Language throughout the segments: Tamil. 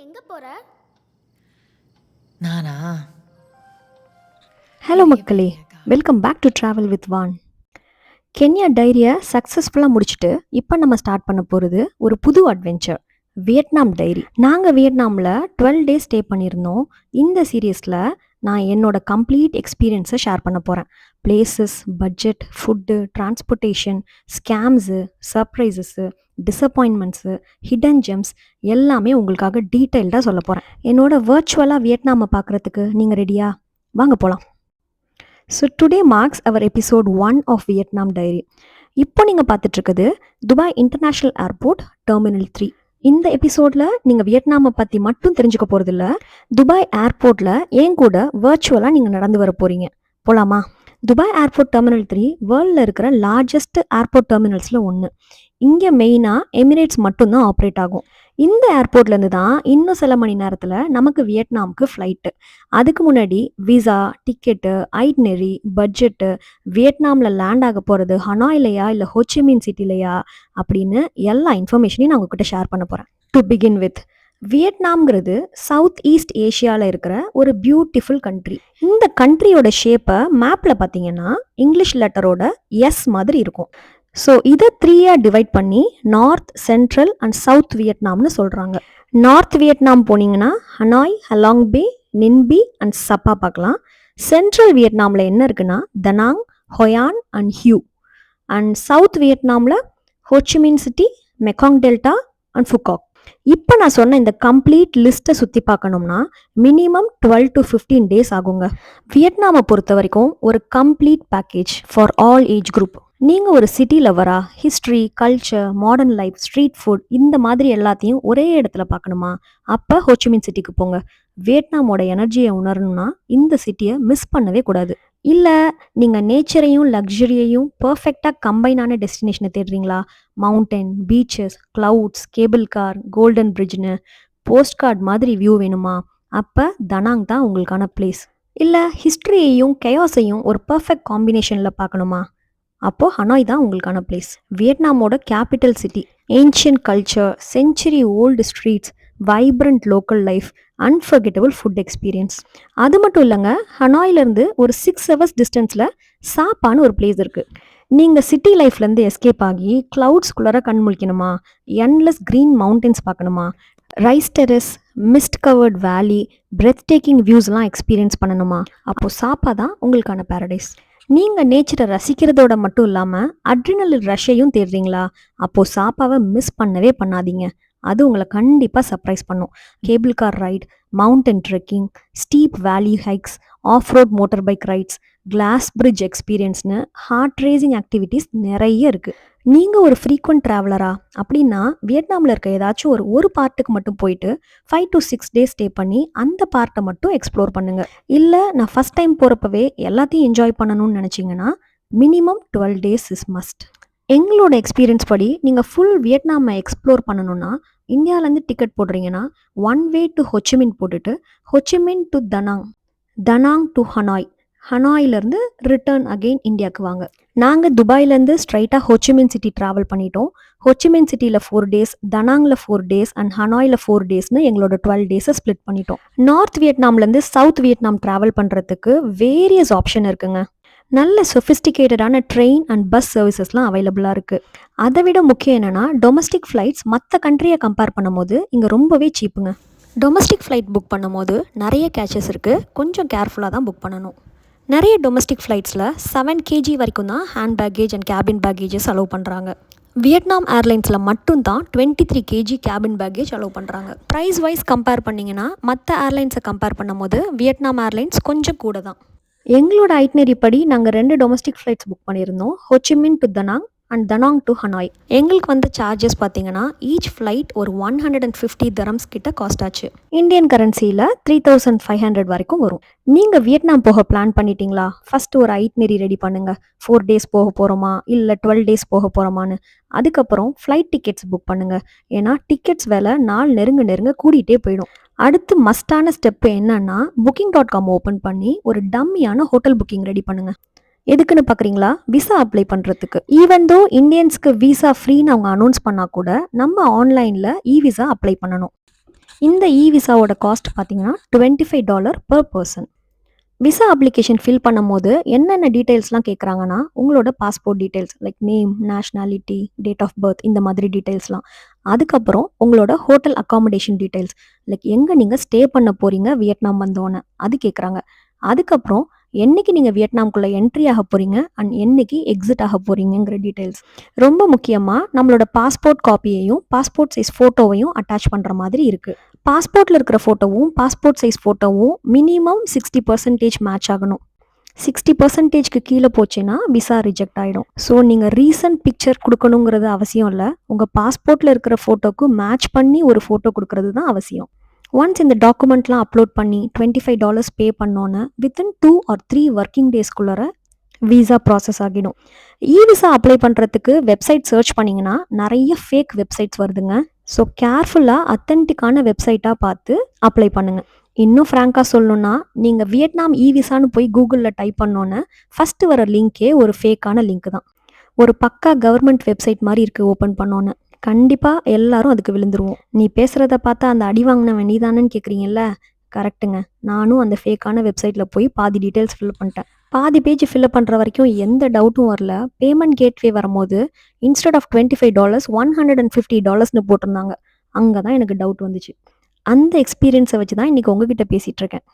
எங்க போற? நானா? ஹலோ மக்களே, welcome back to travel with Vaan. Kenya டைரியை சக்ஸஸ்ஃபுல்லாக முடிச்சுட்டு இப்போ நம்ம ஸ்டார்ட் பண்ண போகிறது ஒரு புது அட்வென்ச்சர், வியட்நாம் டைரி. நாங்கள் வியட்நாமில் 12 டேஸ் ஸ்டே பண்ணியிருந்தோம். இந்த சீரீஸில் நான் என்னோட கம்ப்ளீட் எக்ஸ்பீரியன்ஸை ஷேர் பண்ண போகிறேன். Places, budget, food, transportation, scams, surprises, disappointments, hidden gems எல்லாமே உங்களுக்காக டீட்டெயில்டாக சொல்ல போகிறேன். என்னோட வர்ச்சுவலாக வியட்நாமை பார்க்குறதுக்கு நீங்கள் ரெடியா? வாங்க போகலாம். So today marks our episode 1 of Vietnam diary. இப்போ நீங்கள் பார்த்துட்ருக்குது துபாய் இன்டர்நேஷ்னல் ஏர்போர்ட் டெர்மினல் 3. இந்த எபிசோடில் நீங்கள் வியட்நாமை பற்றி மட்டும் தெரிஞ்சுக்க போகிறதில்ல, துபாய் ஏர்போர்ட்டில் என் கூட வர்ச்சுவலாக நீங்கள் நடந்து வர போகிறீங்க. போகலாமா? துபாய் ஏர்போர்ட் டெர்மினல் 3 வேர்ல்டில் இருக்கிற லார்ஜஸ்ட் ஏர்போர்ட் டெர்மினல்ஸில் ஒன்று. இங்கே மெயினாக எமிரேட்ஸ் மட்டும்தான் ஆப்ரேட் ஆகும். இந்த ஏர்போர்ட்லேருந்து தான் இன்னும் சில மணி நேரத்தில் நமக்கு வியட்நாமுக்கு ஃப்ளைட்டு. அதுக்கு முன்னாடி விசா, டிக்கெட்டு, ஐட்னரி, பட்ஜெட்டு, வியட்நாமில் லேண்ட் ஆக போகிறது ஹனாயிலையா இல்லை ஹோச்சிமின் சிட்டிலையா அப்படின்னு எல்லா இன்ஃபர்மேஷனையும் நான் உங்ககிட்ட ஷேர் பண்ண போகிறேன். டு பிகின் வித், வியட்நாம்ங்கிறது சவுத் ஈஸ்ட் ஏஷியாவில் இருக்கிற ஒரு பியூட்டிஃபுல் கண்ட்ரி. இந்த கண்ட்ரியோட ஷேப்பை மேப்பில் பார்த்தீங்கன்னா இங்கிலீஷ் லெட்டரோட எஸ் மாதிரி இருக்கும். ஸோ இதை 3 டிவைட் பண்ணி நார்த், சென்ட்ரல் அண்ட் சவுத் வியட்நாம்னு சொல்கிறாங்க. நார்த் வியட்நாம் போனீங்கன்னா ஹனாய், ஹலாங் பே, நின்பி அண்ட் சப்பா பார்க்கலாம். சென்ட்ரல் வியட்நாமில் என்ன இருக்குன்னா தனாங், ஹொயான் அண்ட் ஹியூ. அண்ட் சவுத் வியட்நாமில் Ho Chi Minh city, Mekong delta and ஃபுகாக். இப்போ நான் சொன்ன இந்த கம்ப்ளீட் லிஸ்ட்டை சுற்றி பார்க்கணும்னா மினிமம் 12 to 15 டேஸ் ஆகுங்க. வியட்நாமை பொறுத்த வரைக்கும் ஒரு complete package for all age group. நீங்கள் ஒரு சிட்டி லவரா, history, culture, modern life, street food இந்த மாதிரி எல்லாத்தையும் ஒரே இடத்துல பார்க்கணுமா? அப்போ ஹோச்சிமின் சிட்டிக்கு போங்க. வியட்நாமோட எனர்ஜியை உணரணும்னா இந்த சிட்டியை மிஸ் பண்ணவே கூடாது. இல்லை நீங்கள் நேச்சரையும் லக்ஸரியையும் பர்ஃபெக்டாக கம்பைனான டெஸ்டினேஷனை தேடுறீங்களா? Mountain, beaches, clouds, cable car, golden பிரிட்ஜ்னு போஸ்ட் கார்டு மாதிரி வியூ வேணுமா? அப்போ தனாங் தான் உங்களுக்கான பிளேஸ். இல்லை ஹிஸ்ட்ரியையும் கெயாஸையும் ஒரு பர்ஃபெக்ட் காம்பினேஷனில் பார்க்கணுமா? அப்போது ஹனாய் தான் உங்களுக்கான பிளேஸ். வியட்நாமோட capital city, ancient culture, century old streets, vibrant local life, unforgettable food experience. அது மட்டும் இல்லைங்க, ஹனாயிலேருந்து ஒரு 6 hours டிஸ்டன்ஸில் சாப்பான்னு ஒரு பிளேஸ் இருக்குது. நீங்கள் சிட்டி லைஃப்லேருந்து எஸ்கேப் ஆகி க்ளவுட்ஸ்குள்ளார கண் முழிக்கணுமா? என்லெஸ் க்ரீன் மவுண்டன்ஸ் பார்க்கணுமா? ரைஸ் டெரஸ், மிஸ்ட் கவர்ட் வேலி, பிரெத் டேக்கிங் வியூஸ்லாம் எக்ஸ்பீரியன்ஸ் பண்ணணுமா? அப்போது சாப்பா தான் உங்களுக்கான பேரடைஸ். நீங்கள் நேச்சரை ரசிக்கிறதோட மட்டும் இல்லாமல் அட்ரினலின் ரஷ்ஷையும் தேடுறீங்களா? அப்போது சாப்பாவை மிஸ் பண்ணவே பண்ணாதீங்க. அது உங்களை கண்டிப்பாக சர்ப்ரைஸ் பண்ணும். Cable car ride, mountain trekking, steep valley hikes, off road motorbike rides, glass bridge எக்ஸ்பீரியன்ஸ்னு ஹார்ட் ரேசிங் ஆக்டிவிட்டீஸ் நிறைய இருக்குது. நீங்கள் ஒரு ஃப்ரீக்வெண்ட் ட்ராவலரா அப்படின்னா வியட்நாமில் இருக்க ஏதாச்சும் ஒரு பார்ட்டுக்கு மட்டும் போயிட்டு 5 to 6 டேஸ் ஸ்டே பண்ணி அந்த பார்ட்டை மட்டும் எக்ஸ்ப்ளோர் பண்ணுங்கள். இல்லை நான் ஃபஸ்ட் டைம் போகிறப்பவே எல்லாத்தையும் என்ஜாய் பண்ணணும்னு நினச்சிங்கன்னா மினிமம் 12 டேஸ் இஸ் மஸ்ட். எங்களோட எக்ஸ்பீரியன்ஸ் படி நீங்கள் ஃபுல் வியட்நாமை எக்ஸ்ப்ளோர் பண்ணணும்னா இந்தியாவிலேருந்து டிக்கெட் போடுறீங்கன்னா 1 way to ஹொச்சிமின் போட்டுட்டு Ho Chi Minh to Da Nang, Da Nang to Hanoi, ஹனாயிலேருந்து ரிட்டர்ன் அகெயின் இந்தியாவுக்கு வாங்க. நாங்கள் துபாயிலேருந்து ஸ்ட்ரைட்டாக ஹோச்சிமின் சிட்டி ட்ராவல் பண்ணிட்டோம். ஹோச்சிமின் சிட்டியில் 4 days, தனாங்கில் 4 days அண்ட் ஹனாயில் 4 daysனு எங்களோட 12 days ஸ்ப்ளிட் பண்ணிட்டோம். நார்த் வியட்நாம்லேருந்து சவுத் வியட்நாம் ட்ராவல் பண்ணுறதுக்கு வேரியஸ் ஆப்ஷன் இருக்குங்க. நல்ல சொஃபிஸ்டிகேட்டடான ட்ரெயின் அண்ட் பஸ் சர்வீசஸ்லாம் அவைலபிளாக இருக்குது. அதை விட முக்கியம் என்னென்னா டொமஸ்டிக் ஃப்ளைட்ஸ் மற்ற கண்ட்ரியை கம்பேர் பண்ணும்போது இங்கே ரொம்பவே சீப்புங்க. டொமஸ்டிக் ஃப்ளைட் புக் பண்ணும்போது நிறைய கேச்சஸ் இருக்குது, கொஞ்சம் கேர்ஃபுல்லாக தான் புக் பண்ணணும். நிறைய டொமஸ்டிக் ஃப்ளைட்ஸில் 7 kg வரைக்கும் தான் hand package and cabin packages allow பண்ணுறாங்க. வியட்நாம் ஏர்லைன்ஸில் மட்டும்தான் 23 kg கேபின் பேக்கேஜ் அலோவ் பண்ணுறாங்க. ப்ரைஸ் வைஸ் கம்பேர் பண்ணிங்கன்னா மற்ற ஏர்லைன்ஸை கம்பேர் பண்ணும்போது வியட்நாம் ஏர்லைன்ஸ் கொஞ்சம் கூட தான். எங்களோட ஐட்னரி படி நாங்கள் 2 டொமஸ்டிக் ஃப்ளைட்ஸ் புக் பண்ணியிருந்தோம், Ho Chi Minh to தனாங் and தனாங் to Hanoi. எங்களுக்கு வந்து சார்ஜஸ் பார்த்தீங்கன்னா ஈச் ஃப்ளைட் ஒரு 150 dirhams கிட்ட காஸ்ட் ஆச்சு. இந்தியன் கரன்சியில் 3500 வரைக்கும் வரும். நீங்கள் வியட்நாம் போக பிளான் பண்ணிட்டீங்களா? ஃபஸ்ட்டு ஒரு ஐட்னரி ரெடி பண்ணுங்கள். 4 days போக போகிறோமா இல்லை 12 days போக போகிறோமான்னு. அதுக்கப்புறம் ஃப்ளைட் டிக்கெட்ஸ் புக் பண்ணுங்கள். ஏன்னா டிக்கெட்ஸ் விலை நாள் நெருங்க கூடிகிட்டே போயிடும். அடுத்து மஸ்டான ஸ்டெப்பு என்னன்னா booking.com ஓப்பன் பண்ணி ஒரு டம்மியான ஹோட்டல் புக்கிங் ரெடி பண்ணுங்கள். எதுக்குன்னு பார்க்குறீங்களா? விசா அப்ளை பண்ணுறதுக்கு. ஈவன் தோ இந்தியன்ஸ்க்கு விசா ஃப்ரீன்னு அவங்க அனௌன்ஸ் பண்ணால் கூட நம்ம ஆன்லைனில் விசா அப்ளை பண்ணணும். இந்த இ விசாவோட காஸ்ட் பார்த்தீங்கன்னா $25 per person. Visa application fill பண்ணும்போது என்னென்ன டீட்டெயில்ஸ்லாம் கேட்குறாங்கன்னா, உங்களோட passport details like name, nationality, date of birth இந்த மாதிரி டீட்டெயில்ஸ்லாம். அதுக்கப்புறம் உங்களோட ஹோட்டல் அக்காமடேஷன் டீட்டெயில்ஸ் லைக் எங்கே நீங்கள் ஸ்டே பண்ண போகிறீங்க வியட்நாம் வந்தோன்னே அது கேட்குறாங்க. அதுக்கப்புறம் என்னைக்கு நீங்கள் வியட்நாம்குள்ளே என்ட்ரி ஆக போகிறீங்க அண்ட் என்னைக்கு எக்ஸிட் ஆக போகிறீங்கிற டீட்டெயில்ஸ். ரொம்ப முக்கியமாக நம்மளோட பாஸ்போர்ட் காப்பியையும் பாஸ்போர்ட் சைஸ் ஃபோட்டோவையும் அட்டாச் பண்ணுற மாதிரி இருக்குது. பாஸ்போர்ட்டில் இருக்கிற ஃபோட்டோவும் பாஸ்போர்ட் சைஸ் ஃபோட்டோவும் மினிமம் 60% மேட்ச் ஆகணும். 60%க்கு கீழே போச்சுன்னா விசா ரிஜெக்ட் ஆகிடும். ஸோ நீங்கள் ரீசன்ட் பிக்சர் கொடுக்கணுங்கிறது அவசியம் இல்லை. உங்கள் பாஸ்போர்ட்டில் இருக்கிற ஃபோட்டோக்கு மேட்ச் பண்ணி ஒரு ஃபோட்டோ கொடுக்கறது தான் அவசியம். ஒன்ஸ் இந்த டாக்குமெண்ட்லாம் அப்லோட் பண்ணி $25 பே பண்ணோன்னே வித்தின் 2 or 3 ஒர்க்கிங் டேஸ்க்குள்ளார விசா ப்ராசஸ் ஆகிடும். இ விசா அப்ளை பண்ணுறதுக்கு வெப்சைட் சர்ச் பண்ணிங்கன்னா நிறைய ஃபேக் வெப்சைட்ஸ் வருதுங்க. ஸோ கேர்ஃபுல்லாக அத்தன்டிக்கான வெப்சைட்டாக பார்த்து அப்ளை பண்ணுங்கள். இன்னும் ஃப்ராங்காக சொல்லணுன்னா, நீங்கள் வியட்நாம் இ விசான்னு போய் கூகுளில் டைப் பண்ணோன்னே ஃபஸ்ட்டு வர லிங்க்கே ஒரு ஃபேக்கான லிங்க் தான். ஒரு பக்கா கவர்மெண்ட் வெப்சைட் மாதிரி இருக்குது ஓப்பன் பண்ணோன்னே. கண்டிப்பாக எல்லாரும் அதுக்கு விழுந்துருவோம். நீ பேசுகிறத பார்த்தா அந்த அடி வாங்கினவன் நீதானன்னு கேட்குறீங்கல்ல, கரெக்டுங்க. நானும் அந்த ஃபேக்கான வெப்சைட்டில் போய் பாதி டீட்டெயில்ஸ் ஃபில் பண்ணிட்டேன். பாதி பேஜ் ஃபில்அப் பண்ணுற வரைக்கும் எந்த டவுட்டும் வரல. பேமெண்ட் கேட்வே வரும்போது இன்ஸ்டெட் ஆஃப் $25 $150ன்னு போட்டிருந்தாங்க. அங்கே தான் எனக்கு டவுட் வந்துச்சு. அந்த எக்ஸ்பீரியன்ஸை வச்சு தான் இன்றைக்கி உங்ககிட்ட பேசிகிட்டு இருக்கேன்.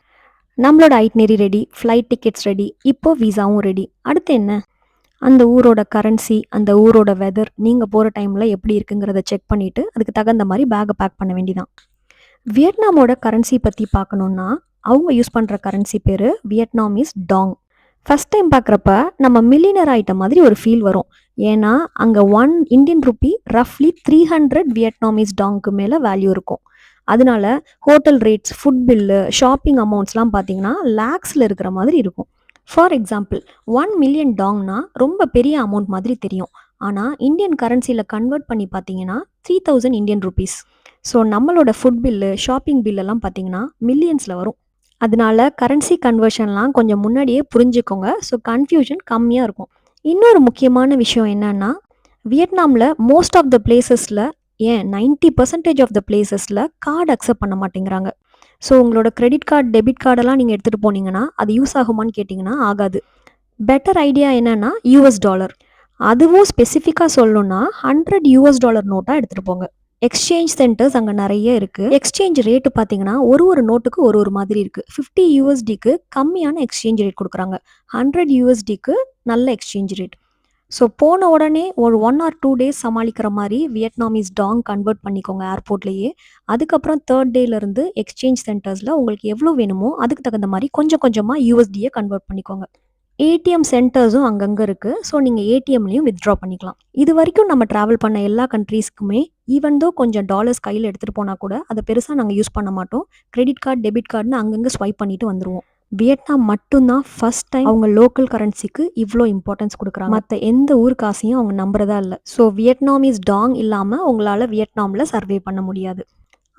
நம்மளோட itinerary ready, flight tickets ready, இப்போ விசாவும் ரெடி. அடுத்து என்ன? அந்த ஊரோட கரன்சி, அந்த ஊரோட வெதர் நீங்கள் போகிற டைமில் எப்படி இருக்குங்கிறத செக் பண்ணிவிட்டு அதுக்கு தகுந்த மாதிரி பேக்கை பேக் பண்ண வேண்டிதான். வியட்நாமோட கரன்சி பற்றி பார்க்கணுன்னா அவங்க யூஸ் பண்ணுற கரன்சி பேர் வியட்நாமீஸ் டாங். ஃபஸ்ட் டைம் பார்க்குறப்ப நம்ம மில்லியனர் ஆகிட்ட மாதிரி ஒரு ஃபீல் வரும். ஏன்னா அங்கே 1 இந்தியன் ருப்பி ரஃப்லி 300 வியட்நாமீஸ் டாங்க்கு மேலே வேல்யூ இருக்கும். அதனால hotel rates, food bill, shopping அமௌண்ட்ஸ்லாம் பார்த்தீங்கன்னா லேக்ஸில் இருக்கிற மாதிரி இருக்கும். ஃபார் எக்ஸாம்பிள் 1 மில்லியன் டாங்னா ரொம்ப பெரிய அமௌண்ட் மாதிரி தெரியும். ஆனால் இந்தியன் கரன்சியில் கன்வெர்ட் பண்ணி பார்த்தீங்கன்னா 3000 இந்தியன் ருபீஸ். ஸோ நம்மளோட ஃபுட் பில்லு, ஷாப்பிங் பில்லெல்லாம் பார்த்தீங்கன்னா மில்லியன்ஸில் வரும். அதனால கரன்சி கன்வர்ஷன்லாம் கொஞ்சம் முன்னாடியே புரிஞ்சுக்கோங்க. ஸோ கன்ஃபியூஷன் கம்மியாக இருக்கும். இன்னொரு முக்கியமான விஷயம் என்னன்னா, வியட்நாமில் மோஸ்ட் ஆஃப் த பிளேசஸில், ஏன் 90% ஆஃப் த பிளேசஸில் கார்டு அக்செப்ட் பண்ண மாட்டேங்கிறாங்க. ஸோ உங்களோட கிரெடிட் கார்டு, டெபிட் கார்டெல்லாம் நீங்கள் எடுத்துகிட்டு போனீங்கன்னா அது யூஸ் ஆகுமான்னு கேட்டிங்கன்னா ஆகாது. பெட்டர் ஐடியா என்னன்னா $. அதுவும் ஸ்பெசிஃபிக்காக சொல்லணுன்னா $100 நோட்டாக எடுத்துகிட்டு போங்க. எக்ஸ்சேஞ்ச் சென்டர்ஸ் அங்கே நிறைய இருக்குது. எக்ஸ்சேஞ்ச் ரேட்டு பார்த்தீங்கன்னா ஒரு நோட்டுக்கு ஒரு மாதிரி இருக்குது. $50 கம்மியான எக்ஸ்சேஞ்ச் ரேட் கொடுக்குறாங்க. $100 நல்ல எக்ஸ்சேஞ்ச் ரேட். ஸோ போன உடனே ஒரு 1 or 2 டேஸ் சமாளிக்கிற மாதிரி வியட்நாமீஸ் டாங் கன்வெர்ட் பண்ணிக்கோங்க ஏர்போர்ட்லேயே. அதுக்கப்புறம் 3rd டேலேருந்து எக்ஸ்சேஞ்ச் சென்டர்ஸில் உங்களுக்கு எவ்வளோ வேணுமோ அதுக்கு தகுந்த மாதிரி கொஞ்சம் கொஞ்சமாக USD கன்வெர்ட் பண்ணிக்கோங்க. ஏடிஎம் சென்டர்ஸும் அங்கங்கே இருக்குது. ஸோ நீங்கள் ஏடிஎம்லேயும் வித்ட்ரா பண்ணிக்கலாம். இது வரைக்கும் நம்ம ட்ராவல் பண்ண எல்லா கண்ட்ரீஸ்க்குமே ஈவன் தோ கொஞ்சம் டாலர்ஸ் கையில் எடுத்துகிட்டு போனால் கூட அதை பெருசாக நாங்கள் யூஸ் பண்ண மாட்டோம். கிரெடிட் கார்டு, டெபிட் கார்டுன்னு அங்கங்கே ஸ்வைப் பண்ணிட்டு வந்துடுவோம். வியட்நாம் மட்டும்தான் ஃபர்ஸ்ட் டைம் அவங்க லோக்கல் கரன்சிக்கு இவ்வளோ இம்பார்ட்டன்ஸ் கொடுக்குறாங்க. மற்ற எந்த ஊர் காசையும் அவங்க நம்புறதா இல்லை. ஸோ வியட்நாமீஸ் டாங் இல்லாமல் உங்களால் வியட்நாமில் சர்வே பண்ண முடியாது.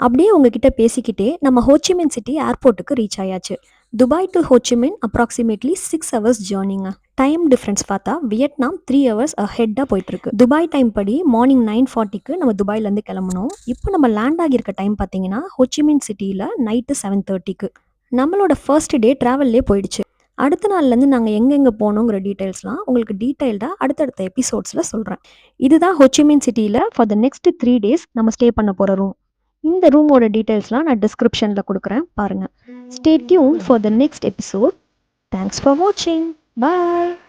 அப்படியே உங்ககிட்ட பேசிக்கிட்டே நம்ம ஹோச்சிமின் சிட்டி ஏர்போர்ட்டுக்கு ரீச் ஆயாச்சு. Dubai to Ho Chi Minh approximately 6 hours ஜேர்னிங்க. டைம் டிஃப்ரென்ஸ் பார்த்தா வியட்நாம் 3 hours அஹெட்டாக போயிட்டுருக்கு. துபாய் டைம் படி மார்னிங் 9:40க்கு நம்ம துபாயிலேருந்து கிளம்பணும். இப்போ நம்ம லேண்ட் ஆகியிருக்க டைம் பார்த்தீங்கன்னா ஹோச்சிமின் சிட்டியில் நைட்டு 7:30க்கு. நம்மளோட ஃபர்ஸ்ட் டே ட்ராவல்லே போயிடுச்சு. அடுத்த நாள்லேருந்து நாங்கள் எங்கெங்கே போகணுங்கிற டீட்டெயில்ஸ்லாம் உங்களுக்கு டீட்டெயில்டாக அடுத்தடுத்த எபிசோட்ஸில் சொல்கிறேன். இதுதான் ஹோச்சிமின் சிட்டியில் ஃபார் த நெக்ஸ்ட் 3 days நம்ம ஸ்டே பண்ண போகிற ரூம். இந்த ரூமோட டீட்டெயில்ஸ்லாம் நான் டிஸ்கிரிப்ஷனில் கொடுக்குறேன், பாருங்கள். Stay tuned for the next episode. Thanks for watching. Bye.